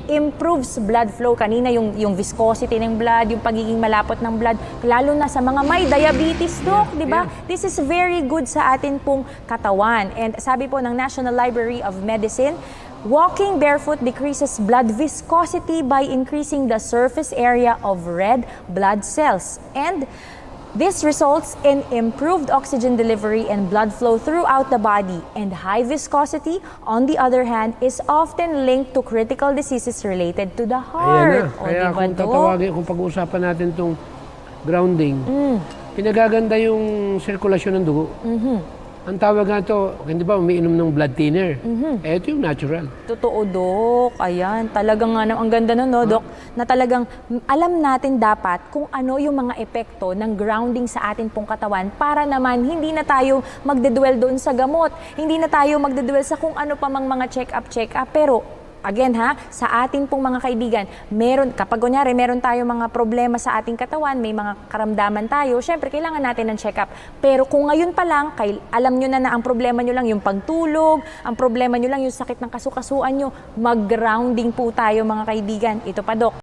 improves blood flow. Kanina yung viscosity ng blood, yung pagiging malapot ng blood, lalo na sa mga may diabetes, Doc, di ba? This is very good sa atin pong katawan. And sabi po ng National Library of Medicine, walking barefoot decreases blood viscosity by increasing the surface area of red blood cells. And this results in improved oxygen delivery and blood flow throughout the body. And high viscosity, on the other hand, is often linked to critical diseases related to the heart. Ayan na. Kaya kung tatawagin, kung pag-uusapan natin itong grounding, pinagaganda yung sirkulasyon ng dugo. Ang tawag nga ito, hindi ba, umiinom ng blood thinner. Ito yung natural. Totoo, Dok. Ayan, talagang ang ganda nun, no, Dok, na talagang alam natin dapat kung ano yung mga epekto ng grounding sa atin pong katawan para naman hindi na tayo magdedwell doon sa gamot. Hindi na tayo magdedwell sa kung ano pa mang mga check-up. Pero again sa ating pong mga kaibigan, kapag kunyari meron tayo mga problema sa ating katawan, may mga karamdaman tayo, syempre kailangan natin ng check-up. Pero kung ngayon pa lang, alam nyo na ang problema nyo lang yung pagtulog, ang problema nyo lang yung sakit ng kasukasuan nyo, mag-grounding po tayo mga kaibigan. Ito pa, Dok.